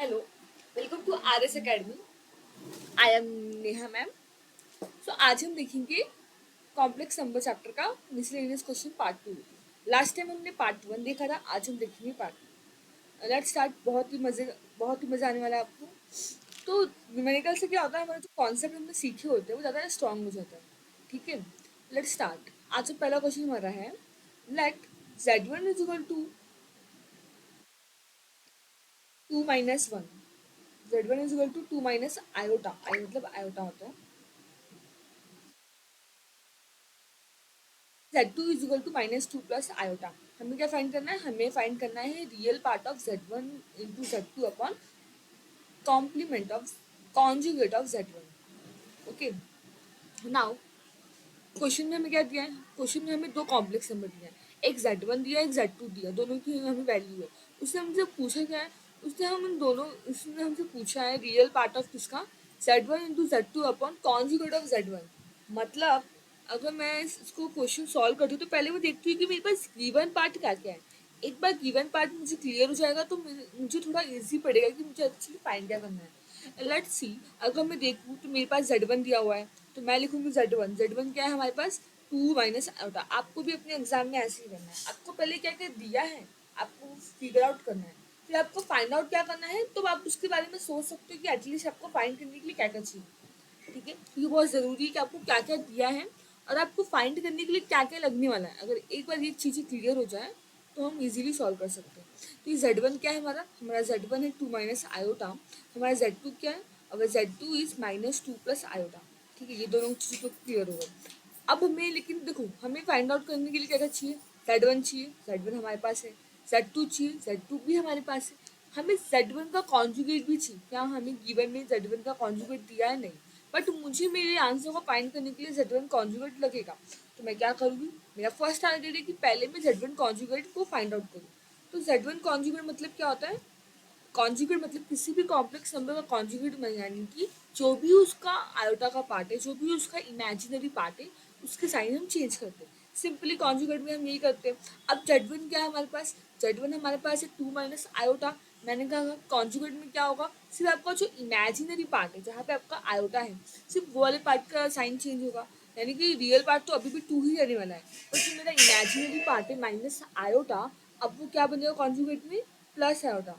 Hello, welcome to R S academy. I am Neha ma'am. So आज हम देखेंगे complex number chapter का miscellaneous question part 2। Last time हमने part 1 देखा था, आज हम देखेंगे पार्ट 2। Let's start. बहुत ही मज़ा आने वाला है आपको। तो न्यूमेरिकल से क्या होता है, हमारे जो कॉन्सेप्ट हमने सीखे होते हैं वो ज़्यादा स्ट्रांग हो जाता है। ठीक है, लेट्स स्टार्ट। आज जो पहला क्वेश्चन हमारा है, let z1 is equal to 2 minus 1। z1 is equal to 2 minus iota, I मतलब आयोटा होता है। z2 is equal to minus 2 plus iota. हमें क्या फाइंड करना है, हमें फाइंड करना है real part of z1 into z2 upon complement of conjugate of z1। Okay, now question में हमें क्या दिया है, क्वेश्चन में हमें दो कॉम्प्लेक्स नंबर दिया है, एक z1 दिया, एक z2 दिया, दोनों की हमें वैल्यू है। उसने हमसे पूछा क्या है, उसने हमसे पूछा है रियल पार्ट ऑफ किसका, z1 into z2 upon conjugate of z1। मतलब अगर मैं इसको क्वेश्चन सॉल्व करती हूँ तो पहले मैं देखती हूँ कि मेरे पास गिवन पार्ट क्या क्या है। एक बार गिवन पार्ट मुझे क्लियर हो जाएगा तो मुझे थोड़ा इजी पड़ेगा कि मुझे एक्चुअली फाइंड क्या करना है। लेट्स सी, अगर मैं देखूँ तो मेरे पास z1 दिया हुआ है, तो मैं लिखूंगी z1 क्या है हमारे पास, 2 माइनस आयोटा। आपको भी अपने एग्जाम में ऐसे ही करना है, आपको पहले क्या क्या दिया है आपको फिगर आउट करना है, फिर आपको फाइंड आउट क्या करना है, तो आप उसके बारे में सोच सकते हो कि एटलीस्ट आपको फाइंड करने के लिए क्या क्या चाहिए। ठीक है, ये बहुत ज़रूरी है कि आपको क्या क्या दिया है और आपको फाइंड करने के लिए क्या क्या लगने वाला है। अगर एक बार ये चीज़ें क्लियर हो जाए तो हम इजीली सॉल्व कर सकते हैं। तो ये z1 क्या है, हमारा हमारा z1 है 2 माइनस आयोटा। हमारा z2 क्या है, अगर z2 is minus 2 plus iota. ठीक है, ये दोनों चीज़ें तो क्लियर हो गई। अब हमें लेकिन देखो, हमें फाइंड आउट करने के लिए क्या क्या चाहिए, z1 चाहिए, z1 हमारे पास है, z2 चाहिए, z2 भी हमारे पास है, हमें z1 का कॉन्जुगेट भी चाहिए। क्या हमें गिवन में z1 का कॉन्जुगेट दिया है, नहीं, बट मुझे मेरे आंसर को फाइंड करने के लिए z1 कॉन्जुगेट लगेगा। तो मैं क्या करूँगी, मेरा फर्स्ट टारगेट है कि पहले मैं z1 कॉन्जुगेट को फाइंड आउट करूँ। तो z1 कॉन्जुगेट मतलब क्या होता है, कॉन्जुगेट मतलब किसी भी कॉम्प्लेक्स नंबर का कॉन्जुगेट, यानी कि जो भी उसका आयोटा का पार्ट है, जो भी उसका इमेजिनरी पार्ट है, उसके साइन हम चेंज करते हैं। सिंपली कॉन्जुगेट में हम यही करते हैं। अब z1 क्या है हमारे पास, z1 हमारे पास है 2 माइनस आयोटा। मैंने कहा कॉन्जुगेट में क्या होगा, सिर्फ आपका जो इमेजिनरी पार्ट है, जहाँ पे आपका आयोटा है, सिर्फ वो वाले पार्ट का साइन चेंज होगा। यानी कि रियल पार्ट तो अभी भी 2 ही रहने वाला है, पर जो मेरा इमेजिनरी पार्ट है माइनस आयोटा, अब वो क्या बनेगा कॉन्जुगेट में, प्लस आयोटा।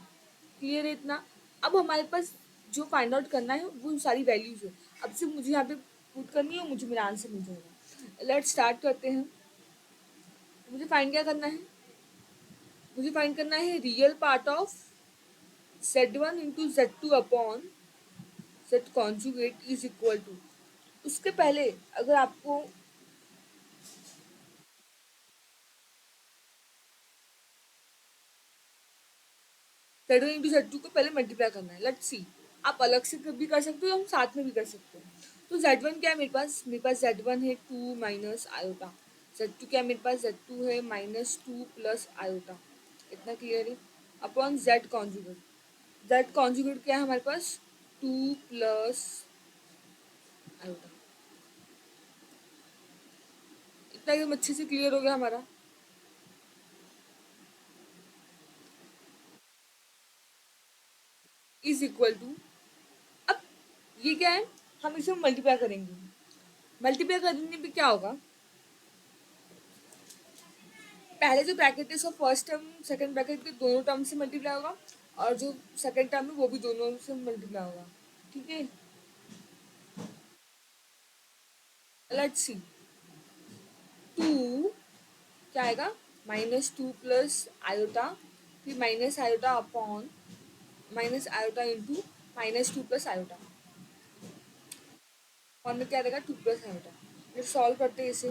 क्लियर है इतना। अब हमारे पास जो फाइंड आउट करना है वो सारी वैल्यूज है, अब सिर्फ मुझे यहाँ पे पुट करनी है और मुझे मेरा आंसर मिल जाएगा। लेट्स स्टार्ट करते हैं। मुझे फाइंड क्या करना है, मुझे फाइंड करना है real part of z1 into z2 upon z conjugate is equal to. उसके पहले अगर आपको z1 इंटू z2 को पहले मल्टीप्लाई करना है, लेट्स सी। आप अलग से भी कर सकते हो या हम साथ में भी कर सकते हैं। तो z1 क्या है मेरे पास z1 है 2 माइनस आयोटा। z2 क्या है मेरे पास, z2 है माइनस 2 प्लस आयोटा। इतना क्लियर है। अपॉन z कॉन्जुगेट क्या है हमारे पास, 2 प्लस आयोटा। इतना एकदम अच्छे से क्लियर हो गया हमारा। इज इक्वल टू, अब ये क्या है, हम इसे मल्टीप्लाई करेंगे। मल्टीप्लाई करने पे क्या होगा, पहले जो ब्रैकेट है उसका फर्स्ट टर्म सेकंड ब्रैकेट के दोनों टर्म से मल्टीप्लाई होगा, और जो सेकंड टर्म है वो भी दोनों से मल्टीप्लाई होगा। ठीक है, लेट्स सी। 2 क्या आएगा, माइनस 2 प्लस आयोटा, फिर minus iota upon minus iota into minus 2 plus iota. और में क्या रहेगा, 2 प्लस आयोटा। फिर सॉल्व करते हैं इसे।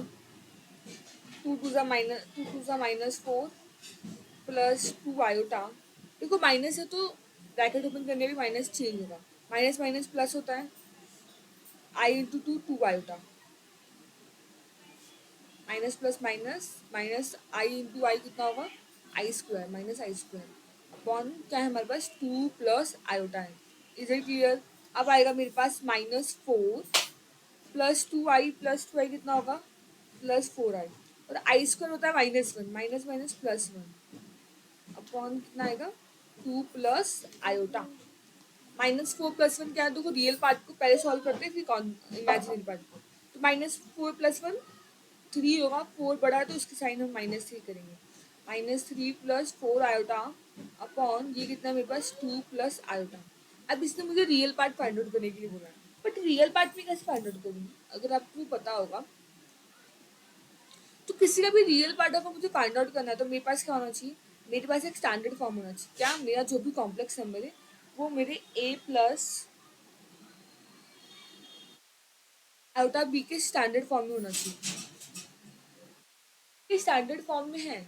2 टू ज़ा माइनस 4 प्लस 2 आयोटा। देखो माइनस है तो ब्रैकेट ओपन करने भी माइनस चेंज होगा, माइनस माइनस प्लस होता है, आई इंटू 2 आयोटा। Minus plus minus, minus I into I कितना होगा, I square, minus I square upon क्या है हमारे पास, 2 प्लस आयोटा है। Is it clear. अब आएगा मेरे पास -4 प्लस 2 आई कितना होगा, +4 आई, और आई स्क्वायर होता है -1, माइनस माइनस +1 अपॉन कितना आएगा, 2 प्लस आयोटा। -4 + 1 क्या है, देखो रियल पार्ट को पहले सॉल्व करते हैं फिर इमेजिनरी पार्ट को। तो -4 + 1 3 होगा, 4 बड़ा है तो इसकी साइन हम -3 करेंगे। -3 + 4 आयोटा अपॉन ये कितना मेरे पास 2 + आयोटा। अब इसने मुझे रियल पार्ट फाइंड आउट करने के लिए बोला है, बट रियल पार्ट में कैसे फाइंड आउट करूँगी? अगर आपको पता होगा तो किसी का भी रियल पार्ट अगर मुझे फाइंड आउट करना है तो मेरे पास क्या होना चाहिए, मेरे पास एक स्टैंडर्ड फॉर्म होना चाहिए। क्या? मेरा जो भी कॉम्प्लेक्स नंबर है वो मेरे a प्लस आयोटा b के स्टैंडर्ड फॉर्म में होना चाहिए। ये स्टैंडर्ड फॉर्म में है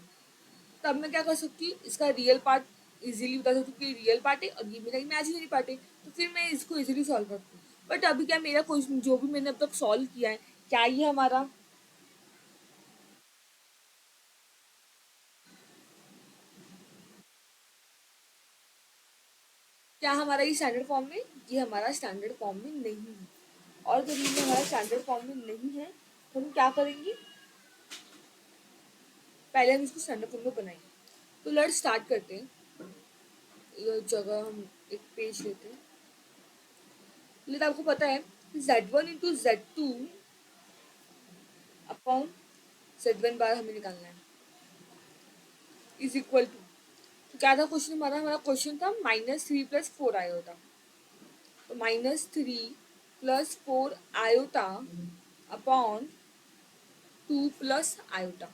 तब मैं क्या कर सकती हूँ, इसका रियल पार्ट इजीली बता सकती हूँ कि रियल पार्ट है और ये मेरा इमेजिनरी पार्ट है, तो फिर मैं इसको इजीली सॉल्व करती हूँ। बट अभी क्या, मेरा क्वेश्चन जो भी मैंने अब तक सॉल्व किया है, क्या ये हमारा क्या हमारा ये स्टैंडर्ड फॉर्म में, ये हमारा स्टैंडर्ड फॉर्म में नहीं है। और जब ये हमारा स्टैंडर्ड फॉर्म में नहीं है तो हम क्या करेंगे, पहले हम इसको स्टैंडर्ड फॉर्म में बनाएंगे। तो लेट्स स्टार्ट करते हैं। ये जगह हम एक पेज लेते हैं। लेकिन आपको पता है Z1 × Z2 अपॉन Z1 बार हमें निकालना है इज इक्वल टू, तो क्या था क्वेश्चन हमारा, क्वेश्चन था -3 + 4 आयोटा। तो -3 + 4 iota upon 2 + iota.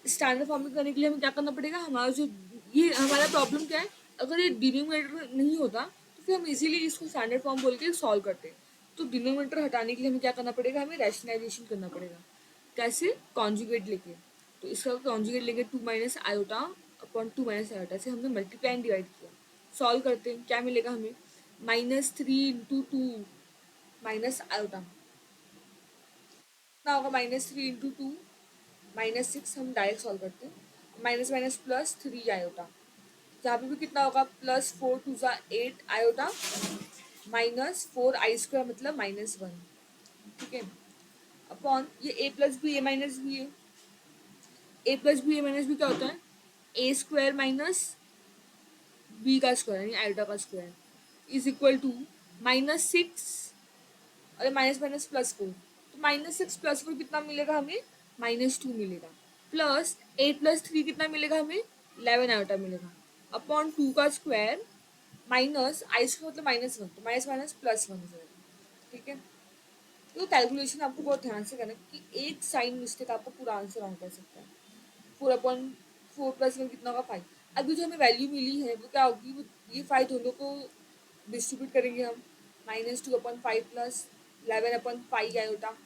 Standard form में करने के लिए हमें क्या करना पड़ेगा, हमारा जो ये हमारा प्रॉब्लम क्या है, अगर ये डिनोमिनेटर नहीं होता तो फिर हम इजीली इसको स्टैंडर्ड फॉर्म बोल के सॉल्व करते हैं। तो डिनोमिनेटर हटाने के लिए हमें क्या करना पड़ेगा, हमें रैशनलाइजेशन करना पड़ेगा। कैसे? कॉन्जुगेट लेके। तो इसका कॉन्जुगेट लेके 2 - आयोटा अपॉन 2 - आयोटा से हमने मल्टीप्लाई एंड डिवाइड किया। सॉल्व करते हैं, क्या मिलेगा हमें, -3 × 2 आयोटा कितना होगा, -3 × 2 -6। हम डायरेक्ट सॉल्व करते हैं, माइनस माइनस प्लस 3 आयोटा, यहाँ पे भी कितना होगा, +4 × 2 = 8 आयोटा -4 I² मतलब -1। ठीक है, अपॉन ये a + b है, a + b क्या होता है, a² - b का स्क्वायर यानी आयोटा का स्क्वायर इज इक्वल टू -6 और माइनस माइनस +4। तो -6 + 4 कितना मिलेगा हमें, -2 मिलेगा, प्लस 8 + 3 कितना मिलेगा हमें, 11 आयोटा मिलेगा, अपॉन 2 का स्क्वायर माइनस I² मतलब -1, तो माइनस माइनस +1 हो जाएगा। ठीक है, तो कैलकुलेशन आपको बहुत ध्यान से करना है कि एक साइन मिस्टेक आपको पूरा आंसर रॉन्ग कर सकता है। 4/4 + 1 कितना होगा, 5। अभी जो हमें वैल्यू मिली है वो क्या होगी, ये 5 दोनों को डिस्ट्रीब्यूट करेंगे हम, -2/5 + 11/5 आयोटा।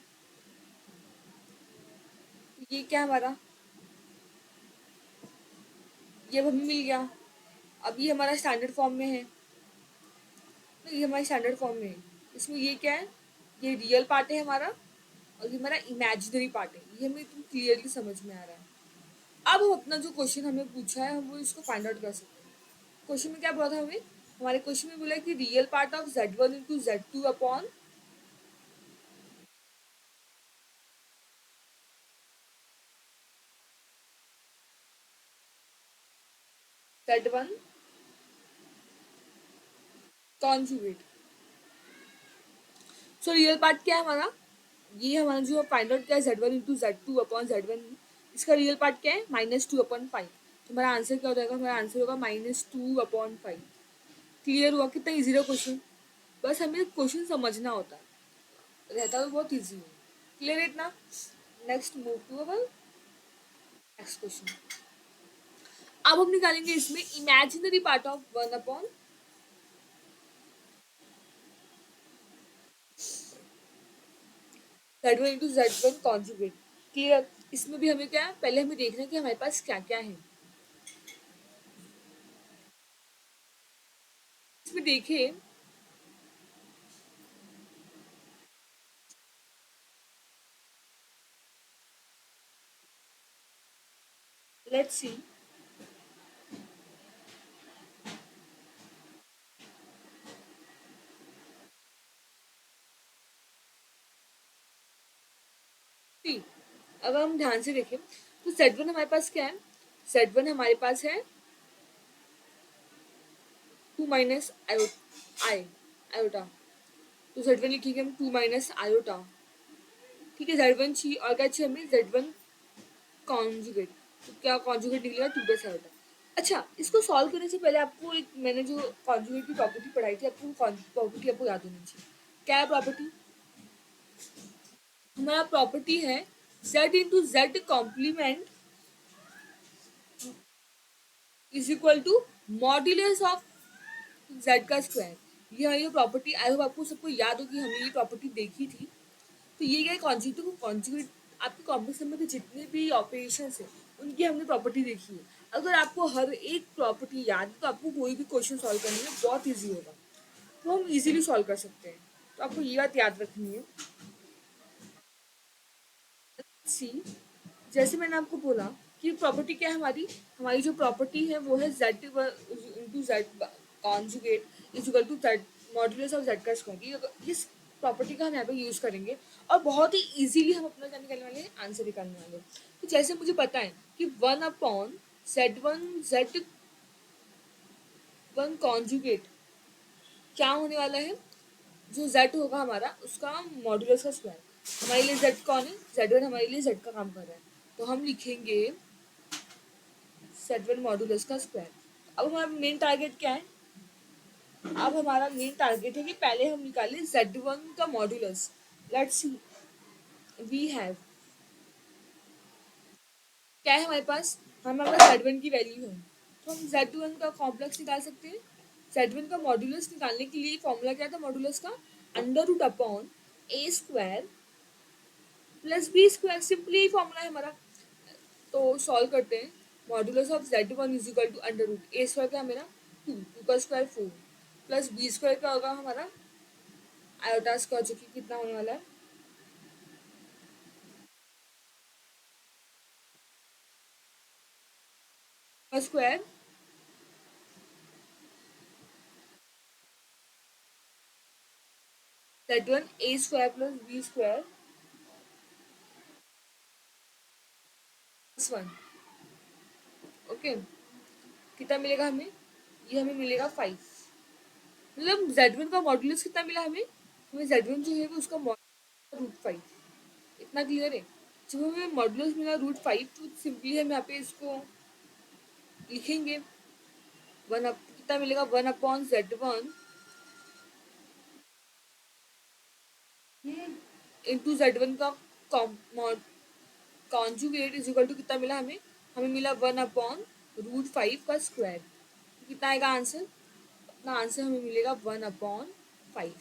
ये क्या हमारा, ये अब हमें मिल गया। अब ये हमारा स्टैंडर्ड फॉर्म में है, तो ये हमारे स्टैंडर्ड फॉर्म में है। इसमें ये क्या है, ये रियल पार्ट है हमारा और ये हमारा इमेजिनरी पार्ट है, ये हमें एकदम क्लियरली समझ में आ रहा है। अब हम अपना जो क्वेश्चन हमें पूछा है हम वो इसको फाइंड आउट कर सकते हैं। क्वेश्चन में क्या बोला था हमें, हमारे क्वेश्चन में बोला है कि real part of Z1 × Z2 upon Z1 conjugate. So real part क्या है हमारा, ये हमारा जो फाइंड आउट किया है Z1 × Z2 अपॉन Z1, इसका रियल पार्ट क्या है, -2/5। तो हमारा आंसर क्या हो जाएगा, हमारा आंसर होगा -2/5। क्लियर हुआ? कितना ईजी है क्वेश्चन, बस हमें क्वेश्चन समझना होता है, रहता तो बहुत ईजी है। क्लियर है इतना? Next move to our next question. अब हम निकालेंगे इसमें imaginary part of 1/, Z1 × Z1 conjugate. Clear? इसमें भी हमें क्या है, पहले हमें देखना है कि हमारे पास क्या क्या है। इसमें देखिए, लेट्स सी, सी अगर हम ध्यान से देखें तो Z1 हमारे पास क्या है, Z1 हमारे पास है टू माइनस आयोटा, तो Z1 लिखेंगे हम टू माइनस आयोटा। ठीक है, Z1 चाहिए और क्या चाहिए हमें, Z1 कॉन्जुगेट। तो क्या कॉन्जुगेट निकलेगा, टू प्लस आयोटा। अच्छा, इसको सॉल्व करने से पहले आपको एक, मैंने जो कॉन्जुगेट की प्रॉपर्टी पढ़ाई थी, आपको प्रॉपर्टी आपको याद होनी चाहिए। क्या है प्रॉपर्टी, हमारा प्रॉपर्टी है Z into Z complement is equal to modulus of Z का स्क्वायर। ये हमारी प्रॉपर्टी, आई होप आपको सबको याद हो कि हमने ये प्रॉपर्टी देखी थी। तो ये क्या है, कॉन्जुगेट को कॉन्जुगेट, आपके कॉम्प्लेक्स नंबर के जितने भी ऑपरेशंस है उनकी हमने प्रॉपर्टी देखी है। अगर आपको हर एक प्रॉपर्टी याद है तो आपको कोई भी क्वेश्चन सॉल्व करने में बहुत ईजी होगा, तो हम इजीली सॉल्व कर सकते हैं। तो आपको ये बात याद रखनी है। सी, जैसे मैंने आपको बोला कि प्रॉपर्टी क्या है हमारी, हमारी जो प्रॉपर्टी है वो है Z into Z conjugate is equal to Z modulus of Z का स्क्वायर। इस प्रॉपर्टी का हम यहाँ पे यूज करेंगे और बहुत ही इजीली हम अपना क्या निकालने वाले हैं, आंसर निकालने वाले हैं। तो जैसे मुझे पता है कि one upon Z one conjugate क्या होने वाला है, जो z होगा हमारा उसका मॉड्यूलस का स्क्वायर। हमारे लिए z कौन है, z1 हमारे लिए z का काम कर रहा है, तो हम लिखेंगे z1 मॉड्यूलस का स्क्वायर। अब हमारा मेन टारगेट क्या है, अब हमारा मेन टारगेट है कि पहले हम निकालें z1 का modulus. Let's see, we have, क्या है हमारे पास, हमारे पास z1 की वैल्यू है, तो हम z1 का कॉम्प्लेक्स निकाल सकते हैं। z1 का मॉड्यूलस निकालने के लिए फॉर्मूला क्या था मॉड्यूलस का, under root upon A square plus B square, simply formula है हमारा। तो सॉल्व करते हैं, modulus of z1 is equal to under root A square क्या मेरा, टू, टू का square four, plus B square क्या होगा हमारा आयोटा स्क्वायर, जो कि कितना होने वाला है, का square z1 A square plus B square plus one. Okay, कितना मिलेगा हमें, ये हमें मिलेगा फाइव। मतलब z1 का मॉड्यूलस कितना मिला हमें, हमें z1 जो है वो उसका मॉड्यूलस रूट फाइव। इतना क्लियर है, जब हमें मॉड्यूलस मिला रूट फाइव तो सिंपली हम यहाँ पे इसको लिखेंगे, वन अप कितना मिलेगा, one upon z1 into z1 का कॉन्जुगेट इज इक्वल टू कितना मिला हमें, हमें मिला वन अपॉन रूट फाइव का स्क्वायर। कितना आएगा आंसर, अपना आंसर हमें मिलेगा one upon five.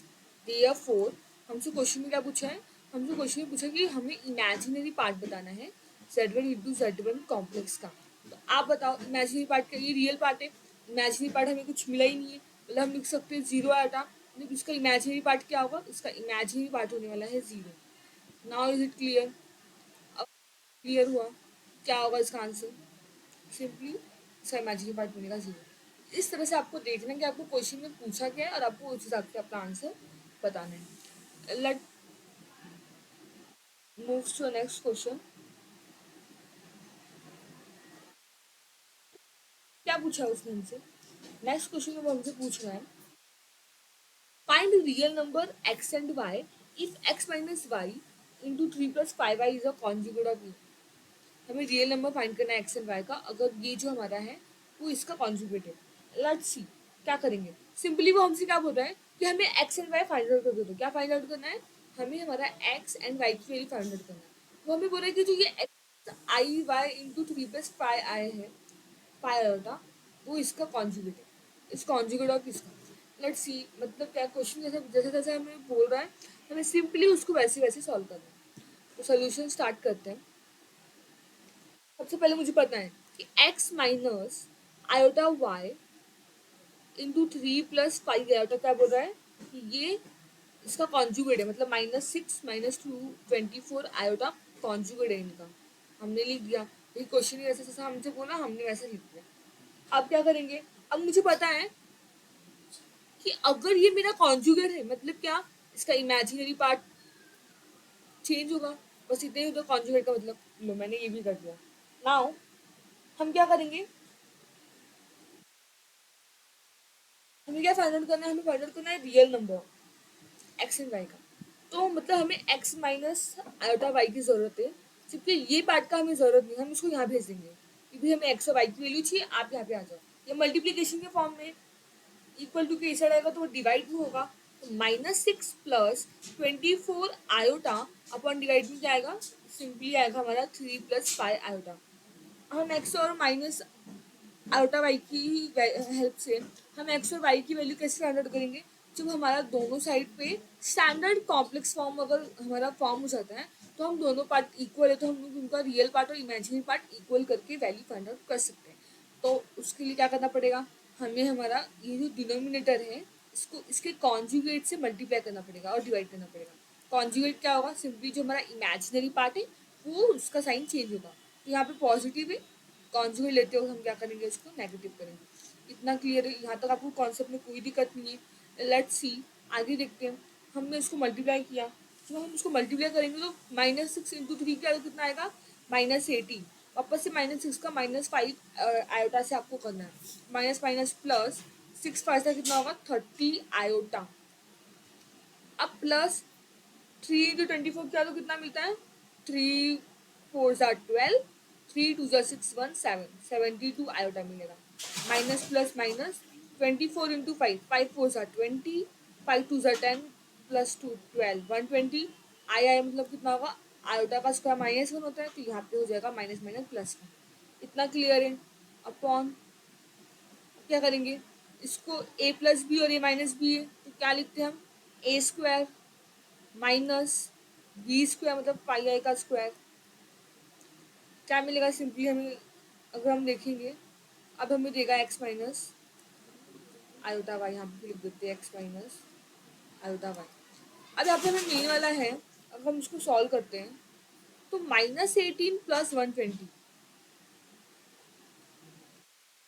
Therefore, हमसे क्वेश्चन में क्या पूछा है, हमसे क्वेश्चन में पूछा कि हमें इमेजिनरी पार्ट बताना है z1 इंटू z1 कॉम्प्लेक्स का। तो आप बताओ इमेजिनरी पार्ट का, ये रियल पार्ट है, इमेजिनरी पार्ट हमें कुछ मिला ही नहीं है, मतलब हम लिख सकते हैं जीरो आटा, लेकिन इसका इमेजिनरी पार्ट क्या होगा, इसका इमेजिनरी पार्ट होने वाला है zero. Now is it clear, अब क्लियर हुआ क्या होगा इसका आंसर, सिंपली इसका इमेजिनरी पार्ट बनेगा जीरो। इस तरह से आपको देखना है कि आपको क्वेश्चन में पूछा क्या है और आपको उस हिसाब से अपना आंसर बताना है। Let move to next question. क्या पूछा है उसने हमसे, नेक्स्ट क्वेश्चन में वो हमसे पूछ रहा है find real number x and y if x minus Y into three plus five Y is a conjugate of U. हमें रियल नंबर फाइंड करना है एक्स एंड वाई का, अगर ये जो हमारा है वो इसका कॉन्जुगेट है। लेट्स सी क्या करेंगे, सिंपली वो हमसे क्या बोल रहा है कि हमें X and Y find out कर दो। क्या फाइंड आउट करना है, हमें हमारा एक्स एंड वाई की वैल्यू फाइंड आउट करना है। वो हमें बोल रहा है कि जो ये X I Y into three plus five आए हैं, फाइव होता, वो इसका कॉन्जुगेट है, इस कॉन्जुगेट ऑफ इसका। लेट्स सी, मतलब क्या क्वेश्चन जैसे जैसे जैसे हमें बोल रहा है हमें सिंपली उसको वैसे वैसे सॉल्व करना है। तो सोल्यूशन स्टार्ट करते हैं। सबसे पहले मुझे पता है कि x minus iota y into three plus five iota क्या बोल रहा है कि ये इसका कॉन्जुगेट है, मतलब minus six minus two 24 iota conjugate है इनका। हमने लिख दिया, ये क्वेश्चन जैसे जैसे हमसे बोला हमने वैसे लिख दिया। अब क्या करेंगे, अब मुझे पता है कि अगर ये मेरा कॉन्जुगेट है मतलब क्या, इसका इमेजिनरी पार्ट चेंज होगा, बस इतना ही होता कॉन्जुगेट का मतलब। लो मैंने ये भी कर दिया। नाउ हम क्या करेंगे, हमें क्या फाइंड आउट करना है, हमें फाइंड आउट करना है real number X and Y का। तो मतलब हमें एक्स माइनस आयोटा वाई की जरूरत है, जबकि ये पार्ट का हमें जरूरत नहीं, हम इसको यहाँ भेज देंगे कि भाई हमें एक्स और वाई की वैल्यू चाहिए, आप यहाँ पे आ जाओ। ये मल्टीप्लीकेशन के फॉर्म में इक्वल टू के साइड आएगा तो वो डिवाइड में होगा, तो -6 प्लस 24 आयोटा अपॉन डिवाइड में क्या आएगा, सिंपली आएगा हमारा 3 + 5 आयोटा। हम एक्स और माइनस आयोटा वाई की हेल्प से हम एक्स और वाई की वैल्यू कैसे फाइंड आउट करेंगे, जब हमारा दोनों साइड पे स्टैंडर्ड कॉम्प्लेक्स फॉर्म अगर हमारा फॉर्म हो जाता है, तो हम दोनों पार्ट इक्वल है तो हम उनका रियल पार्ट और इमेजिनरी पार्ट इक्वल करके वैल्यू फाइंड आउट कर सकते हैं। तो उसके लिए क्या करना पड़ेगा, हमें हमारा ये जो डिनोमिनेटर है इसको इसके कॉन्जुगेट से मल्टीप्लाई करना पड़ेगा और डिवाइड करना पड़ेगा। कॉन्जुगेट क्या होगा, सिंपली जो हमारा इमेजिनरी पार्ट है वो उसका साइन चेंज होगा, तो यहाँ पे पॉजिटिव है, कॉन्जुगेट लेते हुए हम क्या करेंगे, उसको नेगेटिव करेंगे। इतना क्लियर है, यहाँ तक आपको कॉन्सेप्ट में कोई दिक्कत नहीं है। लेट्स सी, आगे देखते हैं। हमने इसको मल्टीप्लाई किया, जब हम इसको मल्टीप्लाई करेंगे तो -6 × 3 क्या कितना आएगा, -18। वापस से -6 का -5 आयोटा से आपको करना है, माइनस माइनस प्लस 6 5 कितना होगा 30 आयोटा। अब प्लस 3 × 24 क्या तो कितना मिलता है, 3 4 = 12, 3 2 = 6 1 7 72 आयोटा मिलेगा। माइनस प्लस माइनस 24 × 5, 5 4 = 20, 5 2 = 10 प्लस 2 12 120 आया, मतलब कितना होगा, आयोटा का स्क्वायर -1 होता है, तो यहाँ पे हो जाएगा माइनस माइनस प्लस 1। इतना क्लियर है। अपॉन क्या करेंगे, इसको a + b और a - b है तो क्या लिखते हैं हम, a² माइनस b² मतलब पाई आई का स्क्वायर। क्या मिलेगा, सिंपली हमें अगर हम देखेंगे, अब हमें देगा x माइनस आयोटा वाई, यहाँ पे लिख देते हैं x माइनस आयोटा वाई। अब यहाँ पे हमें मिलने वाला है, अगर हम इसको सॉल्व करते हैं तो -18 + 120,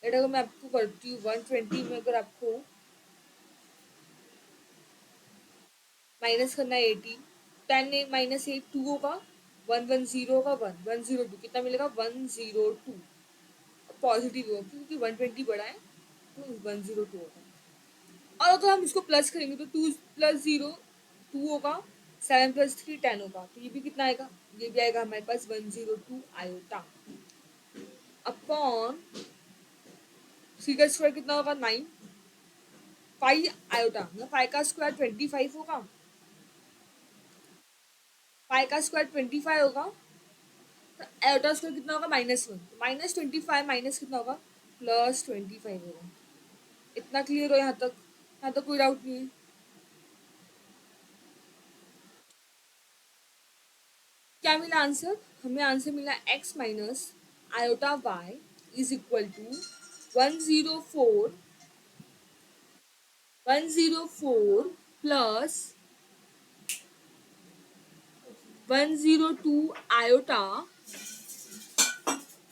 अगर मैं आपको करती हूँ 120 में अगर आपको माइनस करना है 80, 10 -8 2 होगा, 110 होगा, 1 102 कितना मिलेगा, 102 पॉजिटिव होगा क्योंकि 120 बड़ा है तो 102 होगा। और अगर हम इसको प्लस करेंगे तो 2 + 0 2 होगा, 7 + 3 10 होगा, तो ये भी कितना आएगा, ये भी आएगा हमारे पास 102 आयोटा। अपॉन सी का स्क्वायर कितना होगा 9, 5 आयोटा, 5 का स्क्वायर 25 होगा, 5 का स्क्वायर 25 होगा, तो आयोटा स्क्वायर कितना होगा -1, -25 माइनस कितना होगा, +25 होगा। इतना क्लियर हो यहाँ तक, यहाँ तक कोई डाउट नहीं है। क्या मिला आंसर, हमें आंसर मिला x minus iota Y is equal to 104 plus 102 iota.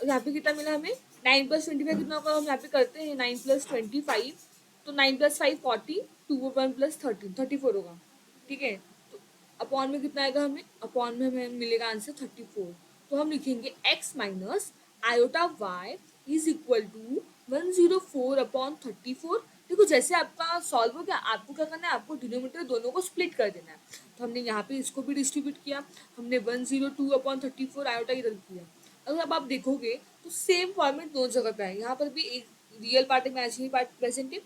यहाँ पे कितना मिला हमें, 9 + 25 कितना होगा, हम यहाँ पे करते हैं 9 + 25, तो 9 + 5 40, 2 1 + 13 34 होगा, ठीक है। तो अपॉन में कितना आएगा, हमें अपॉन में हमें मिलेगा आंसर 34। तो हम लिखेंगे x minus iota y is equal to 104/34। देखो जैसे आपका सॉल्व हो गया, आपको क्या करना है, आपको डिनोमिनेटर दोनों को स्प्लिट कर देना है। तो हमने यहाँ पे इसको भी डिस्ट्रीब्यूट किया, हमने 102/34 आयोटा इधर किया। अगर अब आप देखोगे तो सेम फॉर्मेट दोनों जगह पे है, यहाँ पर भी एक real part imaginary part present है,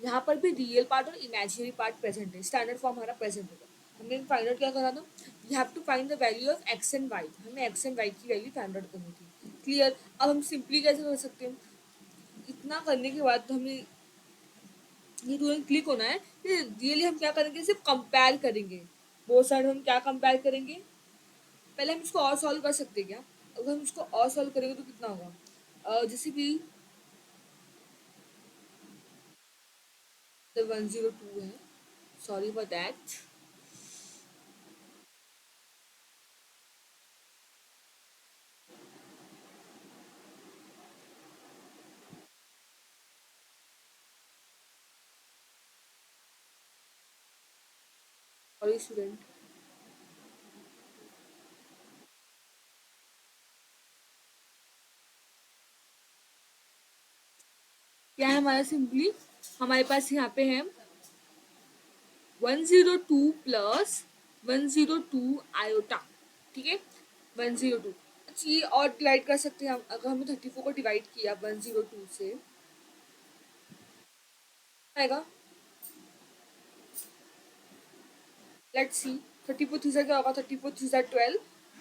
यहाँ पर भी रियल पार्ट और इमेजिनरी पार्ट प्रेजेंट है, स्टैंडर्ड फॉर्म हमारा प्रेजेंट होगा। हमने फाइंड आउट क्या करा था, you have to find the value of X and Y, हमें एक्स एंड वाई की वैल्यू फाइंड आउट करनी थी। क्लियर। अब हम सिंपली कैसे कर सकते हैं, इतना करने के बाद हमें ये तुरंत क्लिक होना है कि रियली हम क्या करेंगे, सिर्फ कंपेयर करेंगे। बोथ साइड हम क्या कंपेयर करेंगे, पहले हम इसको और सॉल्व कर सकते हैं क्या, अगर हम इसको और सॉल्व करेंगे तो कितना होगा, जैसे कि 102 है, sorry for that. Sorry student, क्या है हमारा, सिंपली हमारे पास यहाँ पे है 102 प्लस 102 आयोटा, ठीक है 102। अच्छा ये और डिवाइड कर सकते हैं हम, अगर हमने 34 को डिवाइड किया 102 से आएगा, लेट्स सी 34 थ्री क्या होगा, 34 थ्री 12,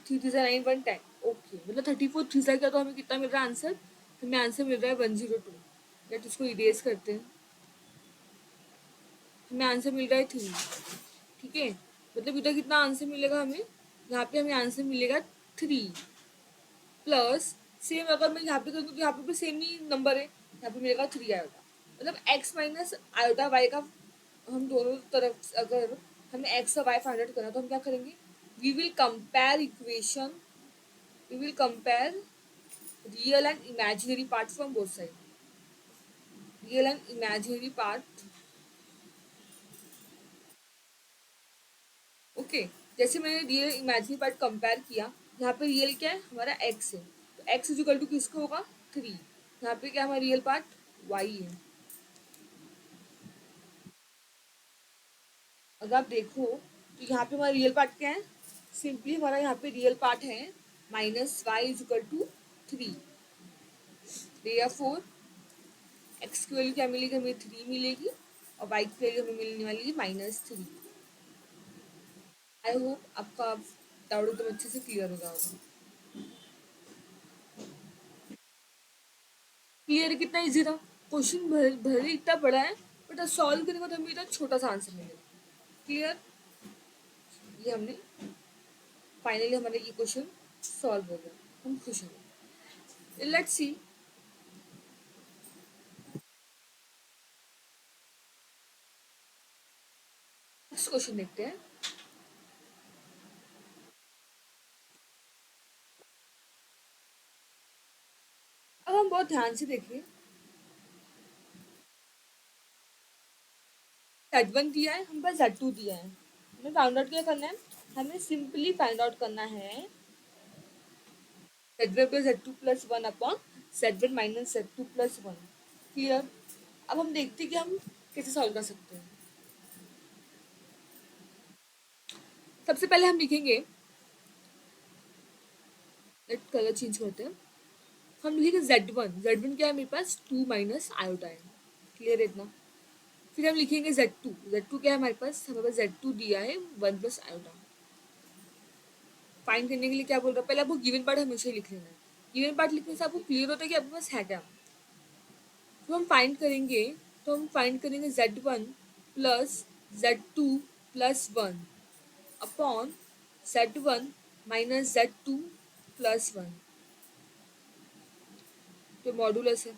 3 थ्री 9 1 10, ओके मतलब 34 थ्री क्या, तो हमें कितना मिल रहा है आंसर, हमें आंसर मिल रहा है 102। लेट इसको इरेज करते हैं, हमें आंसर मिल रहा है 3, ठीक है मतलब इधर कितना आंसर मिलेगा हमें, यहाँ पे हमें आंसर मिलेगा 3 प्लस सेम, अगर मैं यहाँ पे करूँ तो यहाँ पे भी सेम ही नंबर है, यहाँ पे मिलेगा 3 आयोटा, मतलब x माइनस आयोटा वाई का हम दोनों तरफ अगर हमें x और y फाइंड आउट करना तो हम क्या करेंगे, we will compare equation, we will compare real and imaginary part from both side, real and imaginary part, okay जैसे मैंने रियल इमेजिनरी पार्ट कंपेयर किया, यहाँ पे रियल क्या है हमारा x है, तो x इज इक्वल टू किसको होगा 3, यहाँ पे क्या हमारा रियल पार्ट y है। अगर आप देखो तो यहाँ पे हमारा रियल पार्ट क्या है, सिंपली हमारा यहाँ पे रियल पार्ट है minus Y is equal to 3, four X की वैल्यू क्या मिलेगी हमें 3 मिलेगी और वाई की वैल्यू हमें मिलने वाली है -3। आई होप आपका डाउट एकदम अच्छे से क्लियर हो गया होगा। क्लियर है, कितना इजी था क्वेश्चन, भले इतना बड़ा है बट सॉल्व करने के बाद हमें इतना छोटा सा आंसर मिलेगा। क्लियर, ये हमने फाइनली हमारा ये क्वेश्चन सॉल्व हो गया, हम खुश हो गए। लेट्स सी नेक्स्ट क्वेश्चन देखते हैं। अब हम बहुत ध्यान से देखिए, Z1 दिया है, हम पास Z2 दिया है, हमें फाइंड आउट क्या करना है, हमें सिंपली फाइंड आउट करना है Z1 plus Z2 plus 1 upon Z1 minus Z2 plus 1। Clear, अब हम देखते हैं कि हम कैसे सॉल्व कर सकते हैं। सबसे पहले हम लिखेंगे, लेट कलर चेंज करते हैं, हम लिखेंगे Z1 क्या है मेरे पास 2 माइनस आयोटा है, क्लियर है इतना। फिर हम लिखेंगे Z2 क्या है हमारे पास, हमारे पास Z2 दिया है 1 प्लस आयोटा। फाइंड करने के लिए क्या बोल रहा है, पहले आपको गिवन पार्ट हमेशा ही लिख लेना है, गिवन पार्ट लिखने से आपको क्लियर होता है कि आपके पास है क्या। तो हम फाइंड करेंगे, तो हम फाइंड करेंगे Z1 plus Z2 plus 1 upon Z1 minus Z2 plus 1, तो मॉडुलस है।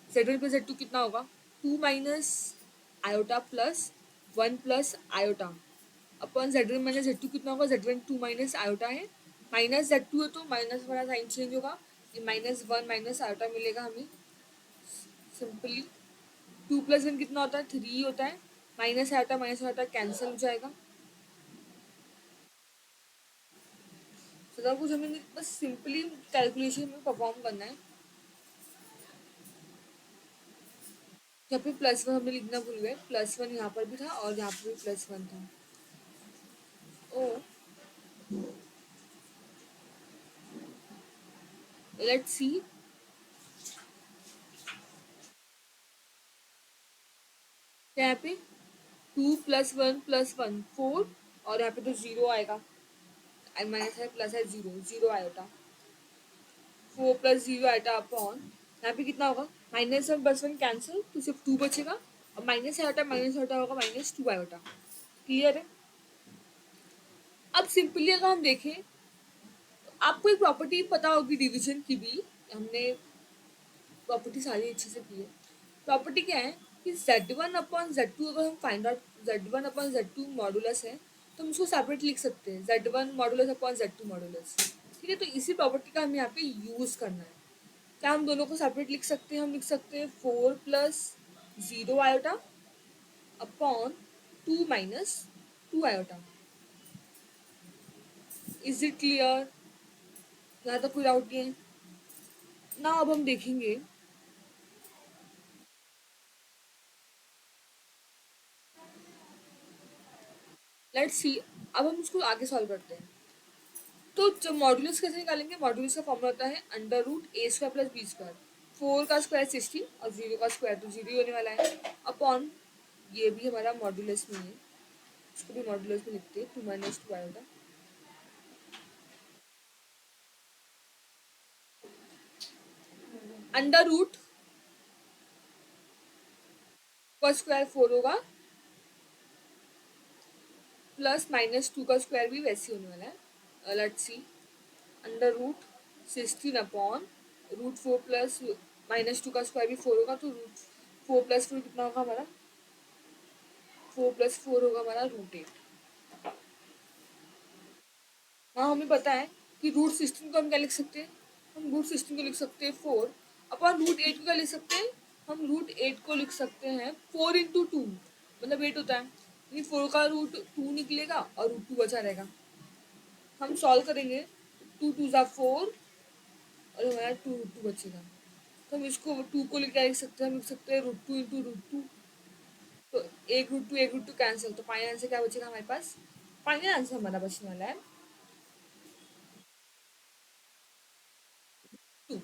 Z1 प्लस Z2 कितना होगा, 2 minus iota plus 1 plus iota upon Z1 minus Z2 कितना होगा, Z1 2 माइनस आयोटा है, माइनस Z2 है तो माइनस वाला साइन चेंज होगा, ये -1 माइनस आयोटा मिलेगा हमें सिंपली। 2 प्लस 1 कितना होता है 3 होता है, माइनस आयोटा कैंसिल हो जाएगा। तो कुछ हमें बस सिंपली कैलकुलेशन में परफॉर्म करना है। यहाँ पे +1 हमने लिखना भूल गए, +1 यहाँ पर भी था और यहाँ पर भी +1 था। ओ लेट्स सी, यहाँ पे 2 + 1 + 1 4 और यहाँ पे तो 0 आएगा, माइनस है प्लस है 0 0 आएगा, 4 + 0 आएगा अपॉन यहाँ पे कितना होगा, -1 + 1 कैंसिल तो सिर्फ 2 बचेगा और माइनस आयोटा होगा -2 आयोटा। क्लियर है। अब सिंपली अगर हम देखें तो आपको एक प्रॉपर्टी पता होगी डिवीजन की भी, हमने प्रॉपर्टी सारी अच्छे से की है। प्रॉपर्टी क्या है कि Z1 अपॉन Z2 अगर हम find out, Z1 upon Z2 modulus है तो हम उसको सेपरेट लिख सकते हैं, Z1 modulus upon Z2 modulus, ठीक है। तो इसी प्रॉपर्टी का हमें यहाँ पे यूज करना है। क्या हम दोनों को सेपरेट लिख सकते हैं, हम लिख सकते हैं 4 + 0 iota upon 2 minus 2 iota. Is it clear, यहाँ तक कोई डाउट नहीं है ना। अब हम देखेंगे लेट्स सी। अब हम उसको आगे सॉल्व करते हैं। तो जब मॉड्यूलस कैसे निकालेंगे, मॉड्यूलस का फॉर्मूला होता है under root A square plus B square. 4 का स्क्वायर 16 और 0 का स्क्वायर तो 0 ही होने वाला है, अपॉन ये भी हमारा मॉड्यूलस में है, इसको भी मॉड्यूलस में लिखते हैं, 2 माइनस 2 आएगा। अंडर रूट का स्क्वायर 4 होगा, प्लस माइनस 2 का स्क्वायर भी वैसे ही होने वाला है। Let's see, under root 16 upon root 4 plus minus 2 का स्क्वायर भी 4 होगा, तो रूट 4 प्लस 4 कितना होगा हमारा, 4 प्लस 4 होगा हमारा रूट 8। हाँ, हमें पता है कि रूट 16 को हम क्या लिख सकते हैं, हम रूट 16 को लिख सकते हैं 4 अपॉन रूट 8 को क्या लिख सकते हैं, हम रूट 8 को लिख सकते हैं 4 इंटू 2, मतलब 8 होता है, यानी 4 का रूट 2 निकलेगा और रूट 2 बचा रहेगा। हम सॉल्व करेंगे, 2 2 ज़ा 4 और हमारा 2 रूट 2 बचेगा। तो हम इसको 2 को क्या लिख सकते हैं, हम लिख सकते हैं रूट 2 इंटू रूट 2। तो एक रूट टू कैंसिल, तो फाइनल आंसर क्या बचेगा हमारे पास, फाइनल आंसर हमारा बचने वाला है 2।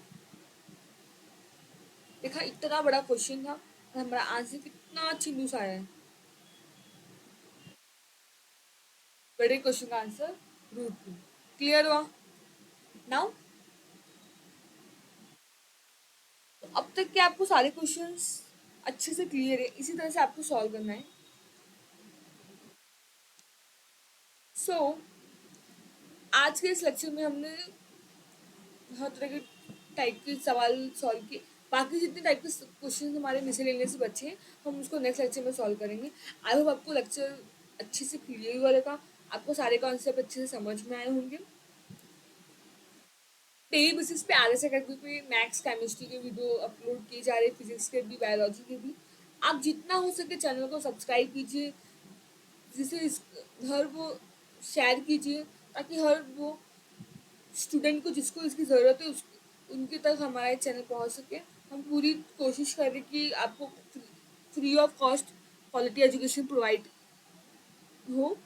देखा, इतना बड़ा क्वेश्चन था और हमारा आंसर कितना चिन्नू सा आया है। बड़े क्वेश्चन का आंसर रूट 2। क्लियर हुआ नाउ। तो अब तक के आपको सारे क्वेश्चंस अच्छे से क्लियर है, इसी तरह से आपको सॉल्व करना है। सो आज के इस लेक्चर में हमने हर तरह के टाइप के सवाल सॉल्व किए। बाकी जितने टाइप के क्वेश्चन हमारे मिसलेनियस से बचे हैं, हम उसको नेक्स्ट लेक्चर में सॉल्व करेंगे। आई होप आपको लेक्चर अच्छे से क्लियर हुआ रहेगा, आपको सारे कॉन्सेप्ट अच्छे से समझ में आए होंगे। डेली बेसिस पे आर एस अकेडमी पे मैथ्स केमिस्ट्री के वीडियो अपलोड किए जा रहे हैं, फिजिक्स के भी, बायोलॉजी के भी। आप जितना हो सके चैनल को सब्सक्राइब कीजिए, जिसे इस हर वो शेयर कीजिए, ताकि हर वो स्टूडेंट को जिसको इसकी ज़रूरत है उस उनके तक हमारा चैनल पहुंच सके। हम पूरी कोशिश करें कि आपको free of cost quality education provide हो।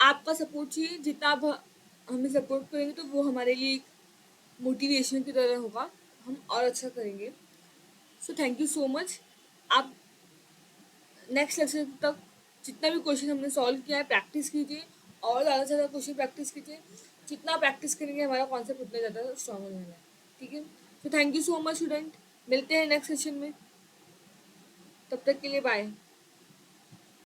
आपका सपोर्ट चाहिए, जितना आप हमें सपोर्ट करेंगे तो वो हमारे लिए एक मोटिवेशन की तरह होगा, हम और अच्छा करेंगे। So thank you so much. आप नेक्स्ट लेक्चर तक जितना भी क्वेश्चन हमने सॉल्व किया है प्रैक्टिस कीजिए, और ज़्यादा से ज़्यादा क्वेश्चन प्रैक्टिस कीजिए। जितना प्रैक्टिस करेंगे हमारा कॉन्सेप्ट उतना ज़्यादा स्ट्रॉन्ग होने वाला है। ठीक है, तो thank you so much student, मिलते हैं नेक्स्ट सेशन में, तब तक के लिए बाय।